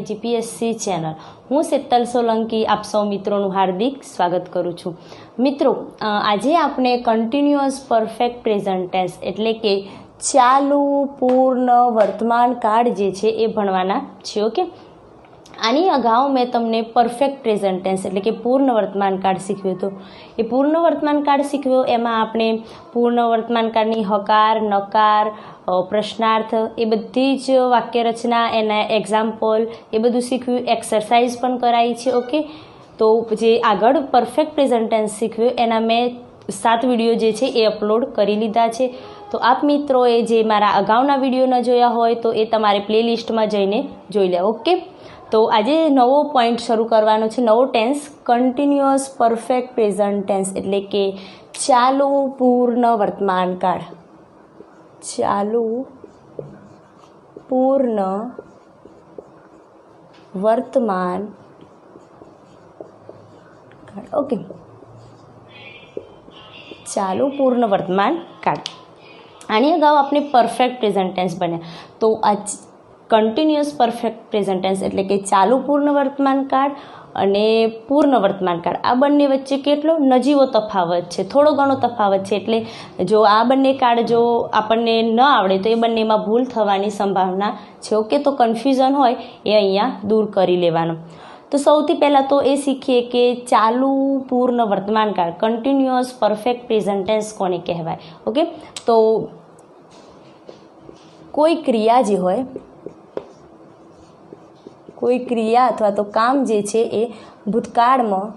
GPSC channel. हूँ शीतल सोलंकी आप सौ मित्रों हार्दिक स्वागत करूँ छूँ। मित्रों आज आपने कन्टिन्युअस परफेक्ट प्रेजेंट टेन्स एटले के चालू पूर्ण वर्तमान काळ जे छे ए भणवाना छे। ओके, आनी अगाऊ मैं तमने परफेक्ट प्रेजेंट टेन्स एटले के पूर्ण वर्तमान काळ शीख्यो तो ए पूर्ण वर्तमान काळ शीख्यो एमां आपणे पूर्ण वर्तमान काळनी हकार नकार प्रश्नार्थ ए बधी ज वाक्य रचना एना एक्जाम्पल ए बधुं शीख्युं, एक्सरसाइज पण कराई छे। ओके, तो जे आगळ परफेक्ट प्रेजेंट टेन्स शीख्यो एना मैं 7 विडियो जे छे ए अपलोड करी लीधा छे। तो आप मित्रोए जे मारा अगाउना विडियो न जोया होय तो ए तमारे प्लेलिस्ट में जईने जोई ले। ओके, तो आज नवो पॉइंट शुरू करवानो छे, नवो tense continuous perfect present tense एटले के चालू पूर्ण वर्तमान काळ। चालू पूर्ण वर्तमान काळ। ओके, चालू पूर्ण वर्तमान काळ। आनी अगाऊ आपने परफेक्ट प्रेजेंट टेन्स बन्या तो आज कन्टिन्युअस परफेक्ट प्रेजेंट टेन्स एटले के चालू पूर्ण वर्तमान काळ अने पूर्ण वर्तमान काळ आ बंने वच्चे केटलो नजीवो तफावत छे, थोड़ो घणो तफावत छे। एटले जो आ बंने काळ जो आपणने न आवडे तो ए बंनेमां भूल थवानी संभावना छे। ओके, तो कन्फ्यूजन होय ए अहींया दूर करी लेवानो। तो सौथी पहला तो ए शीखीए के चालू पूर्ण वर्तमान काळ कन्टिन्युअस परफेक्ट प्रेजेंट टेन्स कोने कहेवाय। ओके, तो कोई क्रिया जे होय, कोई क्रिया अथवा तो काम जे छे ए भूतकाळ में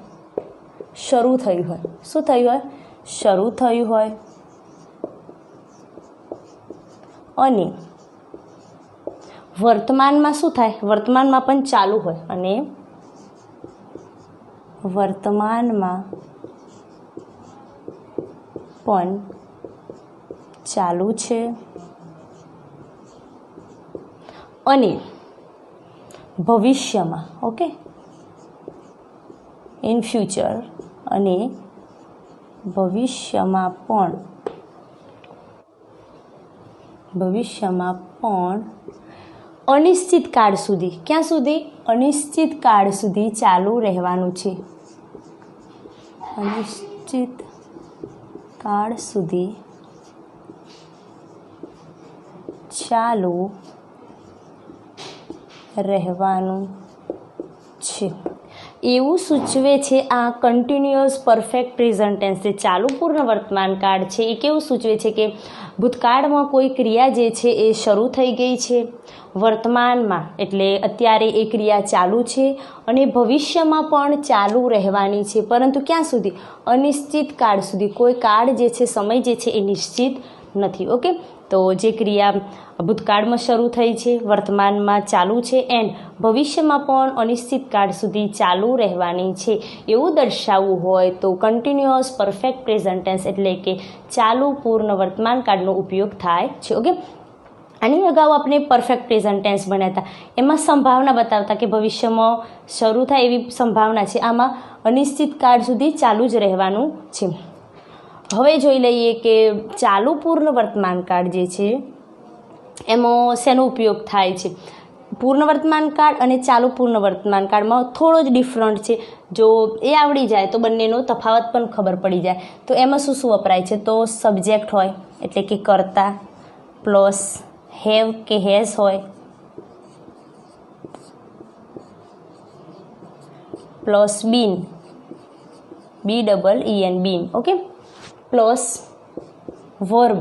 शरू थयुं होय। शुं थयुं होय? शरू थयुं होय अने वर्तमान में शुं थाय? वर्तमान में पण चालू होय अने वर्तमान में पण चालू छे अने भविष्य में। ओके, इन फ्यूचर अने भविष्य में पण अनिश्चित काळ सुधी, क्या सुधी? अनिश्चित काळ सुधी चालू रहेवानुं छे। अनिश्चित काळ सुधी चालू रहेवानुं छे एवुं सूचवे छे आ कन्टिन्युअस परफेक्ट प्रेजेंट टेन्स जे चालू पूर्ण वर्तमान काळ छे ए केवुं सूचवे छे के भूतकाळमां कोई क्रिया जे छे ए शरू थई गई छे, वर्तमानमां एटले अत्यारे ए क्रिया चालू छे अने भविष्यमां पण चालू रहेवानी छे, परंतु क्यां सुधी? अनिश्चित काळ सुधी। कोई काळ जे छे, समय जे छे ए निश्चित नथी। ओके, तो जे क्रिया भूतकाळ में शरू थई छे, वर्तमान में चालू छे एंड भविष्य में पण अनिश्चित काळ सुधी चालू रहेवानी छे एवुं दर्शाववुं होय तो कन्टिन्युअस परफेक्ट प्रेजेंट टेन्स एटले के चालू पूर्ण वर्तमान काळनो उपयोग थाय छे। ओके, आनी अगाऊ आपणे परफेक्ट प्रेजेंट टेन्स भण्या हता एमां संभावना बतावता के भविष्य में शरू थाय एवी संभावना छे, आमां अनिश्चित काळ सुधी चालू ज रहेवानुं छे। हवे जोई लईए के चालू पूर्ण वर्तमान काळ जे छे एमां शेनो उपयोग थाय छे। पूर्ण वर्तमान काळ अने चालू पूर्ण वर्तमान काळ में थोड़ो ज डिफरंट छे। जो ए आवड़ी जाए तो बंनेनो तफावत पण खबर पड़ी जाए। तो एमां शुं शुं वपराय छे? तो सब्जेक्ट होय एटले के कर्ता प्लस हेव के हेज होय plus been BEEN been. Okay, plus verb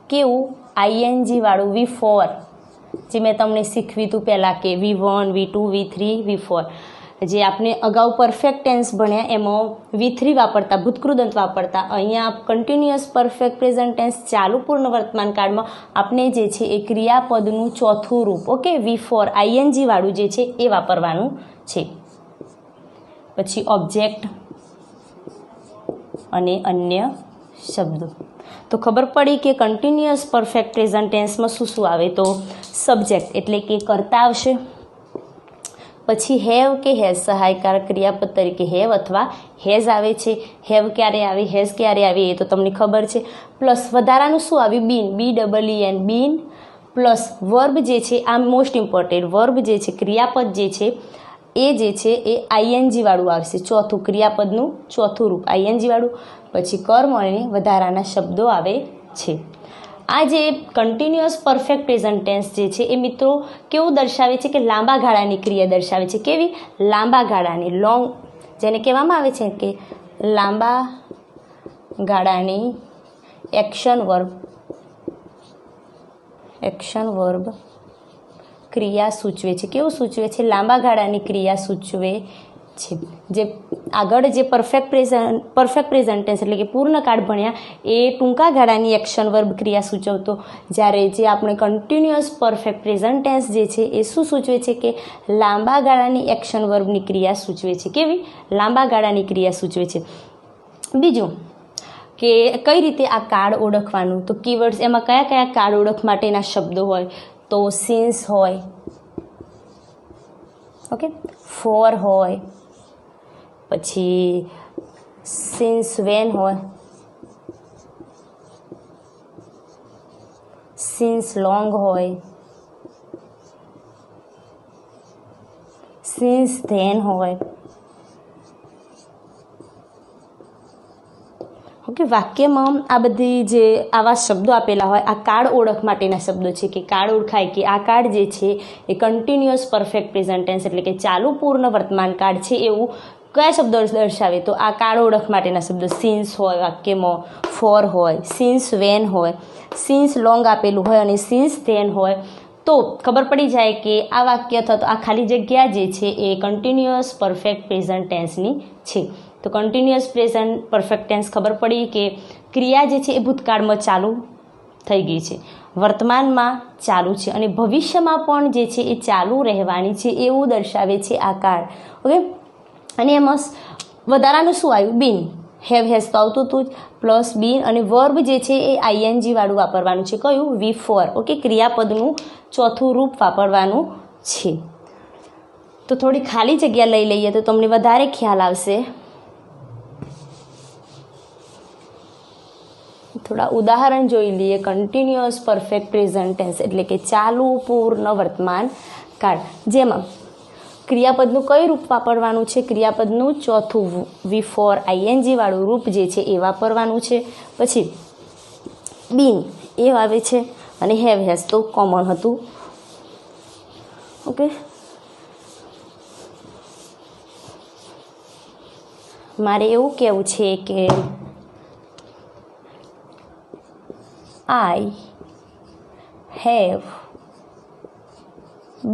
केवुं ING वाळुं V4 जे मैं तमने शीखवी तू पहला के V1 V2 V3 V4 जे आपने अगाऊ परफेक्ट टेन्स भण्या एमां V3 वापरता, भूतकृदंत वापरता। अहींया कन्टिन्युअस परफेक्ट प्रेजेंट टेन्स चालू पूर्ण वर्तमान काळ में आपने जे छे ए क्रियापदनुं चौथुं रूप ओके V4 ING वाळुं जे छे ए वापरवानुं छे। पछी ऑब्जेक्ट अने अन्य शब्दों। तो खबर पड़ी कि कन्टिन्युअस परफेक्ट प्रेजेंट टेन्स में शुं शुं आवे? तो सब्जेक्ट एटले के कर्ता आवशे, पछी हेव के हेज सहायकारक क्रियापद तरीके हेव अथवा हेज आवे छे। हेव क्यारे आवे, हेज क्यारे आवे ए तो तमने खबर छे। प्लस वधारानुं शुं आव्युं? Been BEEN been plus verb જે છે આ મોસ્ટ ઇમ્પોર્ટન્ટ વર્બ જે છે ક્રિયાપદ જે છે એ આઈએનજી વાળું આવશે, ચોથું ક્રિયાપદનું ચોથું રૂપ આઈએનજી વાળું, પછી કર્મ અને વધારાના શબ્દો આવે છે. આ જે કન્ટિન્યુઅસ પરફેક્ટ પ્રેઝન્ટ ટેન્સ જે છે એ મિત્રો કેવું દર્શાવે છે કે લાંબા ગાળાની ક્રિયા દર્શાવે છે. કેવી? લાંબા ગાળાની, લોંગ, જેને કહેવામાં આવે છે કે લાંબા ગાળાની એક્શન વર્બ ક્રિયા સૂચવે છે. કેવું સૂચવે છે? લાંબા ગાળાની ક્રિયા સૂચવે છે. જે આગળ જે પરફેક્ટ પ્રેઝન્ટ ટેન્સ એટલે કે પૂર્ણકાળ ભણ્યા એ ટૂંકા ગાળાની એક્શન વર્બ ક્રિયા સૂચવતો, જ્યારે જે આપણે કન્ટિન્યુઅસ પરફેક્ટ પ્રેઝન્ટ ટેન્સ જે છે એ શું સૂચવે છે કે લાંબા ગાળાની એક્શન વર્બની ક્રિયા સૂચવે છે. કેવી? લાંબા ગાળાની ક્રિયા સૂચવે છે. બીજું કે કઈ રીતે આ કાળ ઓળખવાનું, તો કીવર્ડ્સ એમાં કયા કયા કાળ ઓળખ માટેના શબ્દો હોય, તો સિન્સ હોય, ઓકે, ફોર હોય, પછી સિન્સ વેન હોય, સિન્સ લોંગ હોય, સિન્સ ધેન હોય. ઓકે, વાક્યમાં આ બધી જે આવા શબ્દો આપેલા હોય આ કાળ ઓળખ માટેના શબ્દો છે કે કાળ ઓળખાય કે આ કાળ જે છે એ કન્ટિન્યુઅસ પરફેક્ટ પ્રેઝન્ટ ટેન્સ એટલે કે ચાલુ પૂર્ણ વર્તમાન કાળ છે એવું કયા શબ્દો દર્શાવે, તો આ કાળ ઓળખ માટેના શબ્દો સિન્સ હોય વાક્યમાં, ફોર હોય, સિન્સ વેન હોય, સિન્સ લોંગ આપેલું હોય અને સિન્સ ધેન હોય, તો ખબર પડી જાય કે આ વાક્ય અથવા તો આ ખાલી જગ્યા જે છે એ કન્ટિન્યુઅસ પરફેક્ટ પ્રેઝન્ટ ટેન્સની છે. તો કન્ટિન્યુઅસ પ્રેઝન્ટ પરફેક્ટ ટેન્સ ખબર પડી કે ક્રિયા જે છે એ ભૂતકાળમાં ચાલુ થઈ ગઈ છે, વર્તમાનમાં ચાલુ છે અને ભવિષ્યમાં પણ જે છે એ ચાલુ રહેવાની છે એવું દર્શાવે છે આ કાળ. ઓકે, અને એમાં વધારાનું શું આવ્યું? બીન, હેવ હેઝ તો આવતું હતું જ, પ્લસ બીન અને વર્બ જે છે એ આઈએનજી વાળું વાપરવાનું છે. કયું? V4. ઓકે, ક્રિયાપદનું ચોથું રૂપ વાપરવાનું છે. તો થોડી ખાલી જગ્યા લઈ લઈએ તો તમને વધારે ખ્યાલ આવશે. થોડા ઉદાહરણ જોઈ લઈએ. કન્ટિન્યુઅસ પરફેક્ટ પ્રેઝન્ટ ટેન્સ એટલે કે ચાલુ પૂર્ણ વર્તમાન કાળ, જેમાં ક્રિયાપદનું કયું રૂપ વાપરવાનું છે? ક્રિયાપદનું ચોથું V4 આઈએનજી વાળું રૂપ જે છે એ વાપરવાનું છે. પછી બીન એ આવે છે અને હેવ હેઝ તો કોમન હતું. ઓકે, મારે એવું કહેવું છે કે I have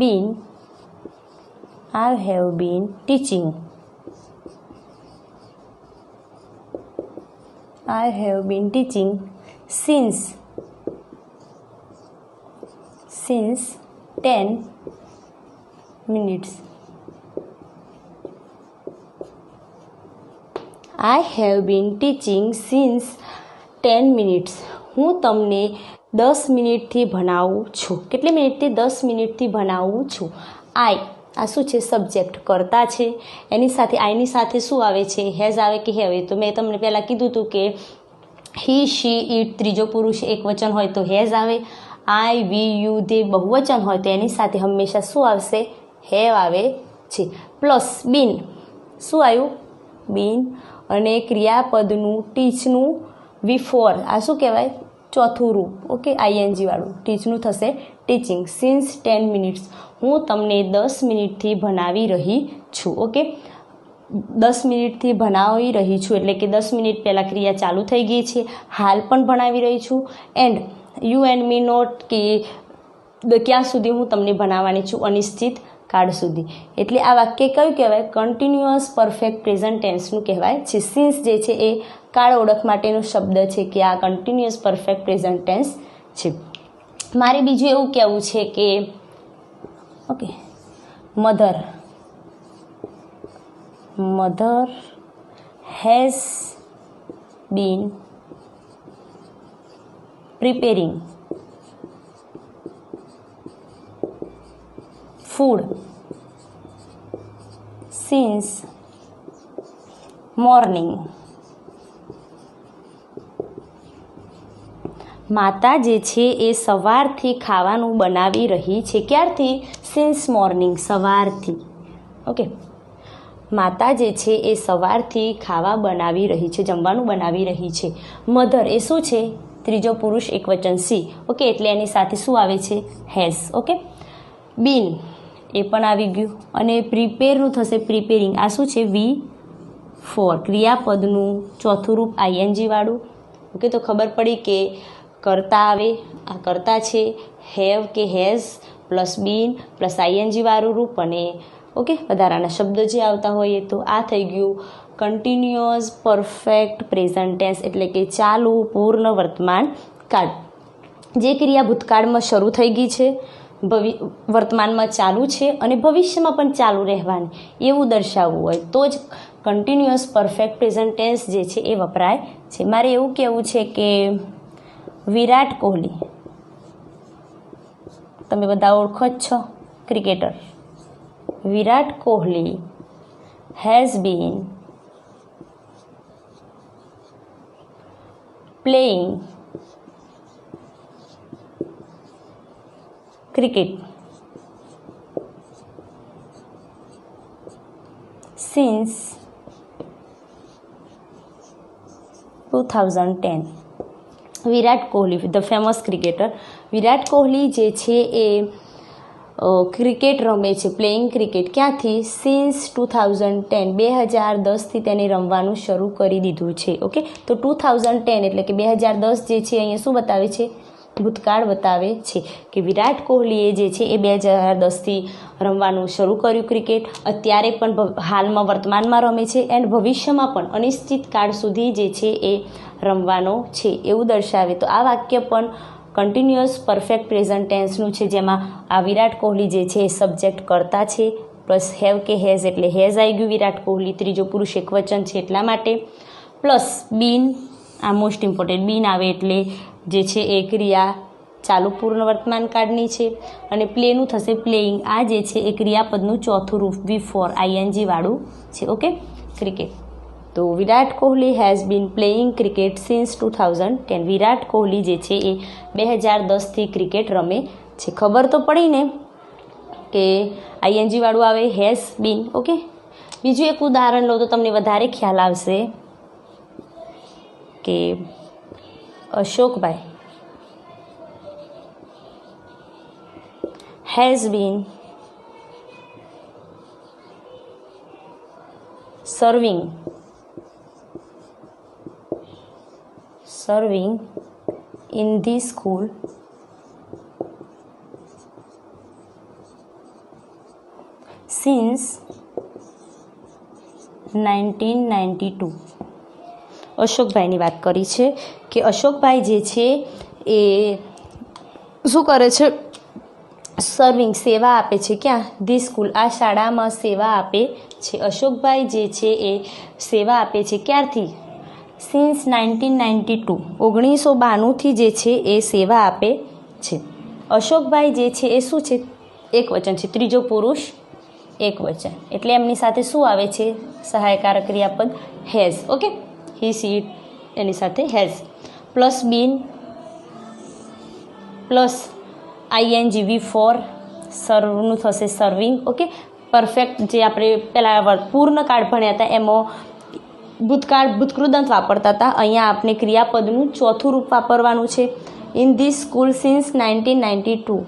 been teaching. I have been teaching since 10 minutes. I have been teaching since 10 minutes. હું તમને 10 મિનિટથી ભણાવું છું. કેટલી મિનિટથી? 10 મિનિટથી ભણાવું છું. આઈ, આ શું છે? સબ્જેક્ટ, કર્તા છે. એની સાથે આઈની સાથે શું આવે છે? હેઝ આવે કે હેવ? તો મેં તમને પહેલાં કીધું હતું કે હી, શી, ઇટ ત્રીજો પુરુષ એક વચન હોય તો હેઝ આવે. આઈ, વી, યુ તે બહુવચન હોય તો એની સાથે હંમેશા શું આવશે? હેવ આવે છે. પ્લસ બીન, શું આવ્યું? બીન અને ક્રિયાપદનું ટીચનું V4, આ શું કહેવાય? ચોથું રૂપ. ઓકે, આઈએનજી વાળું. ટીચનું થશે ટીચિંગ. સિન્સ 10 મિનિટ્સ, હું તમને 10 મિનિટથી ભણાવી રહી છું. ઓકે, 10 મિનિટથી ભણાવી રહી છું એટલે કે 10 મિનિટ પહેલાં ક્રિયા ચાલુ થઈ ગઈ છે, હાલ પણ ભણાવી રહી છું. And you and me note, કે ક્યાં સુધી હું તમને ભણાવવાની છું? અનિશ્ચિત કાળ સુધી. એટલે આ વાક્ય કયું કહેવાય? કન્ટિન્યુઅસ પરફેક્ટ પ્રેઝન્ટ ટેન્સનું કહેવાય છે. સિન્સ જે છે એ કાળ ઓળખ માટેનો શબ્દ છે કે આ કન્ટિન્યુઅસ પરફેક્ટ પ્રેઝન્ટ ટેન્સ છે. મારે બીજું એવું કહેવું છે કે okay, mother has been preparing food since morning. માતા જે છે એ સવારથી ખાવાનું બનાવી રહી છે. ક્યારથી? સિન્સ મોર્નિંગ, સવારથી. ઓકે, માતા જે છે એ સવારથી ખાવા બનાવી રહી છે, જમવાનું બનાવી રહી છે. મધર એ શું છે? ત્રીજો પુરુષ એકવચન સી. ઓકે, એટલે એની સાથે શું આવે છે? હેઝ. ઓકે, બીન એ પણ આવી ગયું. અને પ્રિપેરનું થશે પ્રિપેરિંગ. આ શું છે? વી ફોર, ક્રિયાપદનું ચોથું રૂપ આઈએનજી વાળું. ઓકે, તો ખબર પડી કે કરતા આવે, આ કરતા છે, હેવ કે has plus been plus ING વાળું રૂપ અને ઓકે વધારાના શબ્દો જે આવતા હોય. તો આ થઈ ગયું કન્ટિન્યુઅસ પરફેક્ટ પ્રેઝન્ટ ટેન્સ, એટલે કે ચાલુ પૂર્ણ વર્તમાન કાળ. જે ક્રિયા ભૂતકાળમાં શરૂ થઈ ગઈ છે, વર્તમાનમાં ચાલુ છે અને ભવિષ્યમાં પણ ચાલુ રહેવાની એવું દર્શાવવું હોય તો જ કન્ટિન્યુઅસ પરફેક્ટ પ્રેઝન્ટ ટેન્સ જે છે એ વપરાય છે. મારે એવું કહેવું છે કે વિરાટ કોહલી, તમે બધા ઓળખો જ છો, cricketer. Virat Kohli has been playing cricket since 2010. Virat Kohli, the famous cricketer Virat Kohli જે છે એ ક્રિકેટ રમે છે, પ્લેઇંગ ક્રિકેટ. ક્યાંથી? સિન્સ 2010, 2010થી તેને રમવાનું શરૂ કરી દીધું છે. ઓકે, તો 2010 એટલે કે 2010 જે છે અહીંયા શું બતાવે છે? ભૂતકાળ બતાવે છે કે વિરાટ કોહલીએ જે છે એ 2010થી રમવાનું શરૂ કર્યું ક્રિકેટ. અત્યારે પણ હાલમાં વર્તમાનમાં રમે છે એન્ડ ભવિષ્યમાં પણ અનિશ્ચિત કાળ સુધી જે છે એ રમવાનો છે એવું દર્શાવે. તો આ વાક્ય પણ કન્ટિન્યુઅસ પરફેક્ટ પ્રેઝન્ટ ટેન્સનું છે, જેમાં આ વિરાટ કોહલી જે છે એ સબ્જેક્ટ કરતા છે પ્લસ હેવ કે હેઝ એટલે હેઝ આવી ગયું. વિરાટ કોહલી ત્રીજો પુરુષ એકવચન છે એટલા માટે. પ્લસ બીન, આ મોસ્ટ ઇમ્પોર્ટન્ટ, બીન આવે એટલે જે છે એ ક્રિયા ચાલુ પૂર્ણ વર્તમાન કાળની છે. અને પ્લેનું થશે પ્લેઇંગ. આ જે છે એ ક્રિયાપદનું ચોથું રૂપ વી ફોર આઈએનજી વાળું છે. Okay, cricket. તો Virat Kohli has been playing cricket since 2010. Virat Kohli જે છે એ 2010થી ક્રિકેટ રમે છે. ખબર તો પડી ને કે આઈએનજી વાળું આવે, હેઝ બીન. ઓકે, બીજું એક ઉદાહરણ લો તો તમને વધારે ખ્યાલ આવશે કે Ashokbhai has been serving in the school since 1992. અશોકભાઈની વાત કરી છે કે અશોકભાઈ જે છે એ શું કરે છે? સર્વિંગ, સેવા આપે છે. ક્યાં? ધી સ્કૂલ, આ શાળામાં સેવા આપે છે. અશોકભાઈ જે છે એ સેવા આપે છે. ક્યારથી? સિન્સ 1992, 1992થી જે છે એ સેવા આપે છે. અશોકભાઈ જે છે એ શું છે? એક વચન છે, ત્રીજો પુરુષ એક વચન, એટલે એમની સાથે શું આવે છે? સહાયકારક ક્રિયાપદ has. Okay, he see it એની સાથે has plus been plus ING V four સર્વનું થશે સર્વિંગ. ઓકે, પરફેક્ટ જે આપણે પહેલાં પૂર્ણકાળ ભણ્યા હતા એમાં ભૂતકાળ ભૂતકૃદંત વાપરતા હતા. અહીંયા આપણે ક્રિયાપદનું ચોથું રૂપ વાપરવાનું છે. In the school since 1992.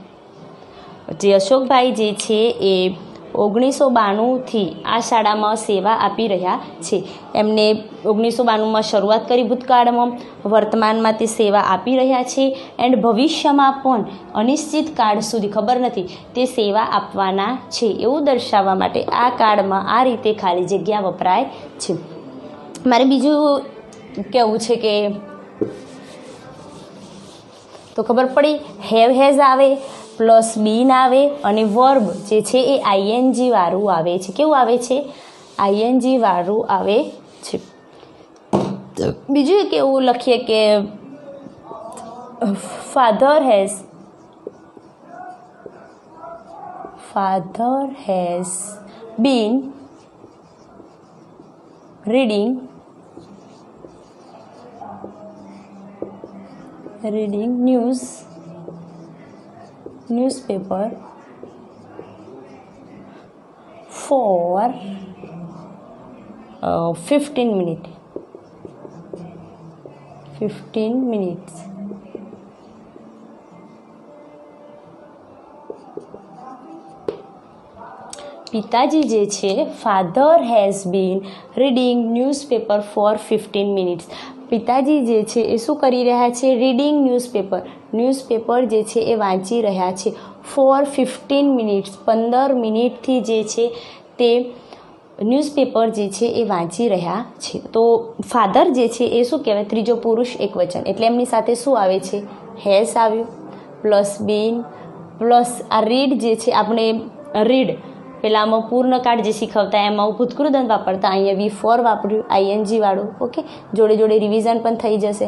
જે અશોકભાઈ જે છે એ 1992થી આ શાળામાં સેવા આપી રહ્યા છે. એમને 1992માં શરૂઆત કરી ભૂતકાળમાં, વર્તમાનમાં તે સેવા આપી રહ્યા છે એન્ડ ભવિષ્યમાં પણ અનિશ્ચિત કાળ સુધી, ખબર નથી, તે સેવા આપવાના છે એવું દર્શાવવા માટે આ કાળમાં આ રીતે ખાલી જગ્યા વપરાય છે. મારે બીજું કહેવું છે કે તો ખબર પડી હેવ હેઝ આવે પ્લસ બીન આવે અને વર્બ જે છે એ આઈએનજી વાળું આવે છે. કેવું આવે છે? આઈએનજી વાળું આવે છે. બીજું એક એવું લખીએ કે father has been reading reading newspaper for 15 minutes. પિતાજી જે છે father has been reading newspaper for 15 minutes. પિતાજી જે છે એ શું કરી રહ્યા છે? રીડિંગ ન્યૂઝપેપર જે છે એ વાંચી રહ્યા છે ફોર 15 મિનિટ્સ, 15 મિનિટથી જે છે તે ન્યૂઝપેપર જે છે એ વાંચી રહ્યા છે. તો ફાધર જે છે એ શું કહેવાય? ત્રીજો પુરુષ એકવચન, એટલે એમની સાથે શું આવે છે? હેઝ આવ્યું પ્લસ બીન પ્લસ આ રીડ જે છે, આપણે રીડ પહેલાંમાં પૂર્ણકાળ જે શીખવતા એમાં ભૂતકૃદંત વાપરતા, અહીંયા V4 વાપર્યું ING વાળું. ઓકે, જોડે જોડે રિવિઝન પણ થઈ જશે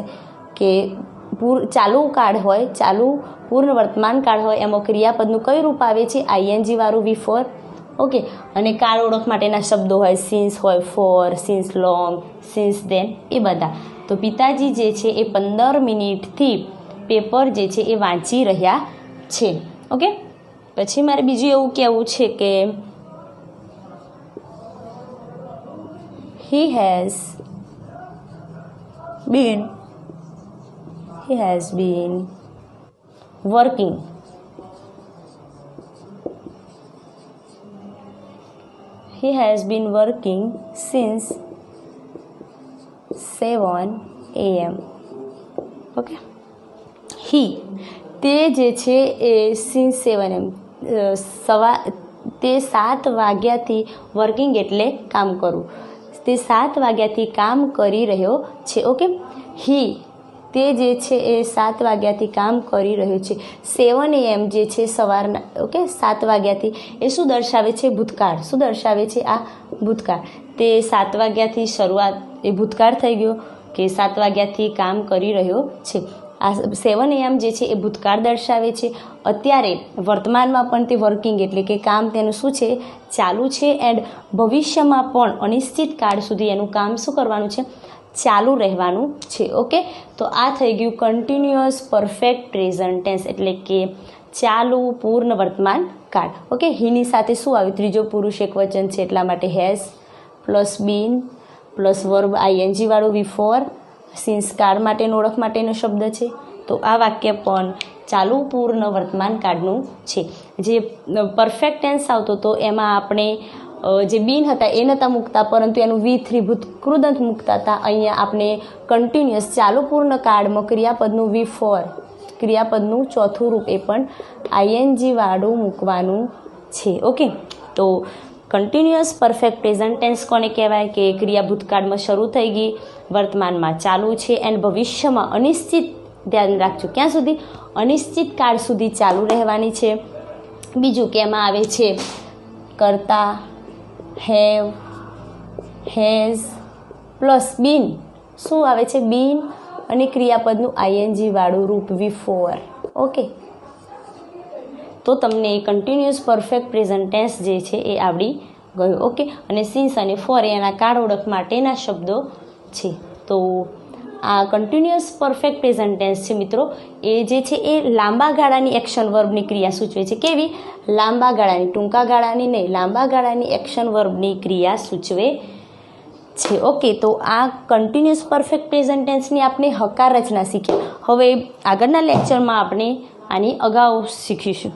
કે ચાલુ કાળ હોય, ચાલુ પૂર્ણ વર્તમાન કાળ હોય, એમાં ક્રિયાપદનું કયું રૂપ આવે છે? ING વાળું V4. ઓકે, અને કાળ ઓળખ માટેના શબ્દો હોય, સિન્સ હોય, for, since long, since then, એ બધા. તો પિતાજી જે છે એ 15 મિનિટથી પેપર જે છે એ વાંચી રહ્યા છે. ઓકે, પછી મારે બીજું એવું કહેવું છે કે he has been working since 7 AM. Okay, તે જે છે એ સિન્સ 7 AM તે 7 વાગ્યાથી વર્કિંગ એટલે કામ કરવું, તે 7 વાગ્યાથી કામ કરી રહ્યો છે. ઓકે, તે જે છે એ 7 વાગ્યાથી કામ કરી રહ્યો છે. 7 AM જે છે સવારના, ઓકે, 7 વાગ્યાથી એ શું દર્શાવે છે? ભૂતકાળ. શું દર્શાવે છે? આ ભૂતકાળ. તે 7 વાગ્યાથી શરૂઆત, એ ભૂતકાળ થઈ ગયો કે 7 વાગ્યાથી કામ કરી રહ્યો છે. આ 7 AM જે છે એ ભૂતકાળ દર્શાવે છે. અત્યારે વર્તમાનમાં પણ તે વર્કિંગ એટલે કે કામ તેનું શું છે? ચાલુ છે. એન્ડ ભવિષ્યમાં પણ અનિશ્ચિત કાળ સુધી એનું કામ શું કરવાનું છે? ચાલુ રહેવાનું છે. ઓકે, તો આ થઈ ગયું કન્ટિન્યુઅસ પરફેક્ટ પ્રેઝન્ટ ટેન્સ, એટલે કે ચાલુ પૂર્ણ વર્તમાન કાળ. ઓકે, હીની સાથે શું આવ્યું? ત્રીજો પુરુષ એકવચન છે એટલા માટે has plus been plus verb ING વાળું V4, સિન્સ કાળ માટેનો ઓળખ માટેનો શબ્દ છે. તો આ વાક્ય પણ ચાલુ પૂર્ણ વર્તમાન કાળનું છે. જે પરફેક્ટ ટેન્સ આવતો હતો એમાં આપણે જે બીન હતા એ નહોતા મૂકતા, પરંતુ એનું V3 ભૂતકૃદંત મૂકતા હતા. અહીંયા આપણે કન્ટિન્યુઅસ ચાલુ પૂર્ણ કાળમાં ક્રિયાપદનું V4, ક્રિયાપદનું ચોથું રૂપ એ પણ ING વાળું મૂકવાનું છે. ઓકે, તો કન્ટિન્યુઅસ પરફેક્ટ પ્રેઝન્ટ ટેન્સ કોને કહેવાય? કે ક્રિયા ભૂતકાળમાં શરૂ થઈ ગઈ, વર્તમાનમાં ચાલુ છે, એન્ડ ભવિષ્યમાં અનિશ્ચિત, ધ્યાન રાખજો ક્યાં સુધી? અનિશ્ચિત કાળ સુધી ચાલુ રહેવાની છે. બીજું કે એમાં આવે છે કરતા, હેવ, હેઝ પ્લસ બીન. શું આવે છે? બીન અને ક્રિયાપદનું ING વાળું રૂપ V4. ઓકે, તો તમને કન્ટિન્યુઅસ પરફેક્ટ પ્રેઝન્ટ ટેન્સ જે છે એ આવડી ગયું. ઓકે, અને સિન્સ અને ફોર એના કાળ ઓળખ માટેના શબ્દો છે. તો આ કન્ટિન્યુઅસ પરફેક્ટ પ્રેઝન્ટ ટેન્સ છે મિત્રો, એ જે છે એ લાંબા ગાળાની એક્શન વર્બની ક્રિયા સૂચવે છે. કેવી? લાંબા ગાળાની, ટૂંકા ગાળાની નહીં, લાંબા ગાળાની એક્શન વર્બની ક્રિયા સૂચવે છે. ઓકે, તો આ કન્ટિન્યુઅસ પરફેક્ટ પ્રેઝન્ટ ટેન્સની આપણે હકાર રચના શીખી. હવે આગળના લેક્ચરમાં આપણે આની અગાઉ શીખીશું.